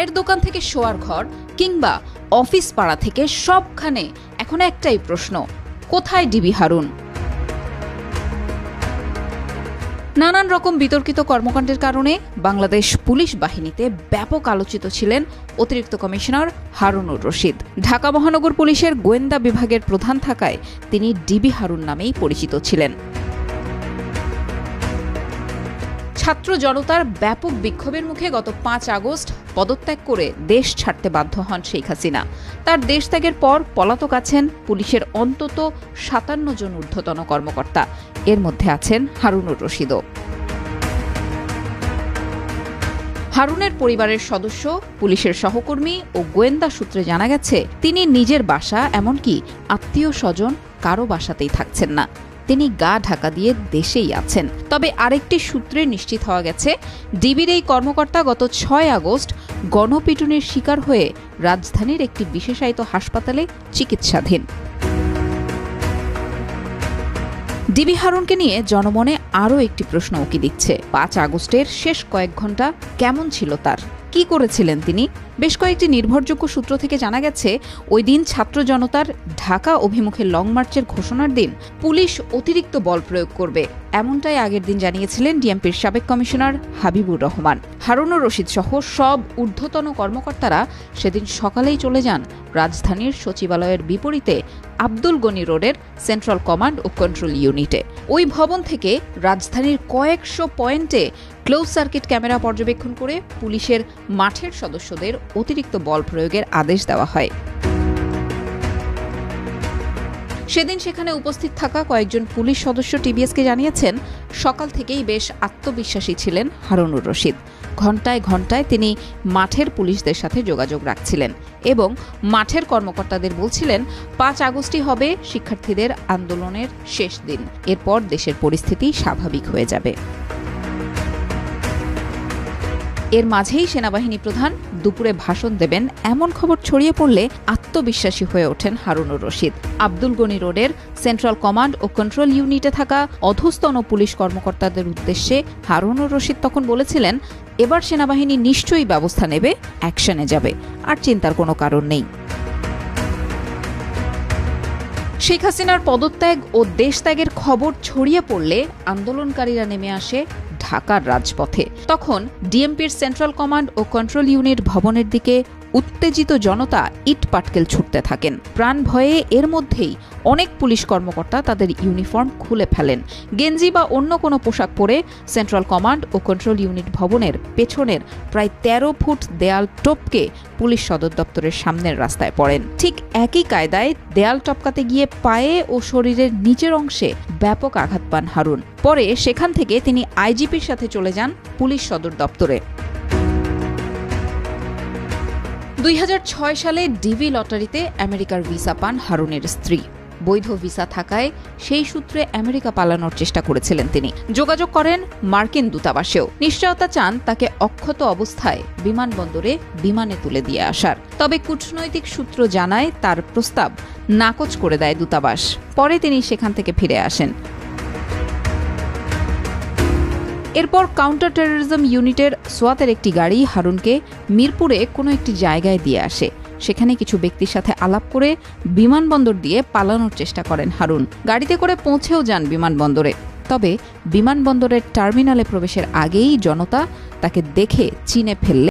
চায়ের দোকান থেকে শোয়ার ঘর কিংবা অফিস পাড়া থেকে সবখানে এখন একটাই প্রশ্ন, কোথায় ডিবি হারুন? নানান রকম বিতর্কিত কর্মকাণ্ডের কারণে বাংলাদেশ পুলিশ বাহিনীতে ব্যাপক আলোচিত ছিলেন অতিরিক্ত কমিশনার হারুনুর রশিদ। ঢাকা মহানগর পুলিশের গোয়েন্দা বিভাগের প্রধান থাকায় তিনি ডিবি হারুন নামেই পরিচিত ছিলেন। ছাত্র জনতার ব্যাপক বিক্ষোভের মুখে গত 5 আগস্ট পদত্যাগ করে দেশ ছাড়তে বাধ্য হন শেখ হাসিনা। তার দেশ ত্যাগের পর পলাতক আছেন পুলিশের অন্তত 57 জন ঊর্ধ্বতন কর্মকর্তা, এর মধ্যে আছেন হারুনুর রশিদও। হারুনের পরিবারের সদস্য, পুলিশের সহকর্মী ও গোয়েন্দা সূত্রে জানা গেছে তিনি নিজের বাসা এমনকি আত্মীয় স্বজন কারো বাসাতেই থাকছেন না, তিনি গা ঢাকা দিয়ে দেশেই আছেন। তবে আরেকটি সূত্রে নিশ্চিত হওয়া গেছে ডিবির এই কর্মকর্তা গত 6 আগস্ট গণপিটুনির শিকার হয়ে রাজধানীর একটি বিশেষায়িত হাসপাতালে চিকিৎসাধীন। ডিবি হারুনকে নিয়ে জনমনে আরও একটি প্রশ্ন উকি দিচ্ছে। 5 আগস্টের শেষ কয়েক ঘন্টা কেমন ছিল তার? কি করেছিলেন তিনি? বেশ কয়েকটি নির্ভরযোগ্য সূত্র থেকে জানা গেছে ওই দিন ছাত্র জনতার ঢাকা অভিমুখে লং মার্চের ঘোষণার দিন পুলিশ অতিরিক্ত বল প্রয়োগ করবে, এমনটাই আগের দিন জানিয়েছিলেন ডিএমপির সাবেক কমিশনার হাবিবুর রহমান। হারুনুর রশিদ সহ সব ঊর্ধ্বতন কর্মকর্তারা সেদিন সকালেই চলে যান রাজধানীর সচিবালয়ের বিপরীতে আব্দুল গনি রোডের সেন্ট্রাল কমান্ড ও কন্ট্রোল ইউনিটে। ওই ভবন থেকে রাজধানীর কয়েকশো পয়েন্টে ক্লোজ সার্কিট ক্যামেরা পর্যবেক্ষণ করে পুলিশের মাঠের সদস্যদের অতিরিক্ত বল প্রয়োগের আদেশ দেওয়া হয়। সেদিন সেখানে উপস্থিত থাকা কয়েকজন পুলিশ সদস্য টিবিএসকে জানিয়েছেন সকাল থেকেই বেশ আত্মবিশ্বাসী ছিলেন হারুনুর রশিদ। ঘণ্টায় ঘণ্টায় তিনি মাঠের পুলিশদের সাথে যোগাযোগ রাখছিলেন এবং মাঠের কর্মকর্তাদের বলছিলেন 5 আগস্টই হবে শিক্ষার্থীদের আন্দোলনের শেষ দিন, এরপর দেশের পরিস্থিতি স্বাভাবিক হয়ে যাবে। এর মাঝেই সেনাবাহিনী প্রধান দুপুরে ভাষণ দেবেন এমন খবর ছড়িয়ে পড়লে আত্মবিশ্বাসী হয়ে ওঠেন হারুনুর রশিদ। আব্দুল গনি রোডের সেন্ট্রাল কমান্ড ও কন্ট্রোল ইউনিটে থাকা অধস্তন পুলিশ কর্মকর্তাদের উদ্দেশ্যে হারুনুর রশিদ তখন বলেছিলেন, এবার সেনাবাহিনী নিশ্চয়ই ব্যবস্থা নেবে, অ্যাকশনে যাবে, আর চিন্তার কোনো কারণ নেই। শেখ হাসিনার পদত্যাগ ও দেশ ত্যাগের খবর ছড়িয়ে পড়লে আন্দোলনকারীরা নেমে আসে ঢাকার রাজপথে। তখন ডিএমপির সেন্ট্রাল কমান্ড ও কন্ট্রোল ইউনিট ভবনের দিকে উত্তেজিত জনতা ইট পাটকেল ছুটতে থাকেন। প্রাণ ভয়ে এর মধ্যেই অনেক পুলিশ কর্মকর্তা তাদের ইউনিফর্ম খুলে ফেলেন। গেঞ্জি বা অন্য কোনো পোশাক পরে সেন্ট্রাল কমান্ড ও কন্ট্রোল ইউনিট ভবনের পেছনের প্রায় 13 ফুট দেয়াল টপকে পুলিশ সদর দপ্তরের সামনের রাস্তায় পড়েন। ঠিক একই কায়দায় দেয়াল টপকাতে গিয়ে পায়ে ও শরীরের নিচের অংশে ব্যাপক আঘাত পান হারুন। পরে সেখান থেকে তিনি আইজিপির সাথে চলে যান পুলিশ সদর দপ্তরে। 2006 সালে ডিবি লটারিতে আমেরিকার ভিসা পান হারুনের স্ত্রী। বৈধ ভিসা থাকায় সেই সূত্রে আমেরিকা পালানোর চেষ্টা করেছিলেন তিনি। যোগাযোগ করেন মার্কিন দূতাবাসেও, নিশ্চয়তা চান তাকে অক্ষত অবস্থায় বিমানবন্দরে বিমানে তুলে দিয়ে আসার। তবে কূটনৈতিক সূত্র জানায় তার প্রস্তাব নাকচ করে দেয় দূতাবাস। পরে তিনি সেখান থেকে ফিরে আসেন। এরপর কাউন্টার টেররিজম ইউনিটের সোয়াতের একটি গাড়ি হারুনকে মিরপুরে কোনো একটি জায়গায় দিয়ে আসে। সেখানে কিছু ব্যক্তির সাথে আলাপ করে বিমানবন্দর দিয়ে পালানোর চেষ্টা করেন হারুন। গাড়িতে করে পৌঁছেও যান বিমানবন্দরে। তবে বিমানবন্দরের টার্মিনালে প্রবেশের আগেই জনতা তাকে দেখে চিনে ফেললে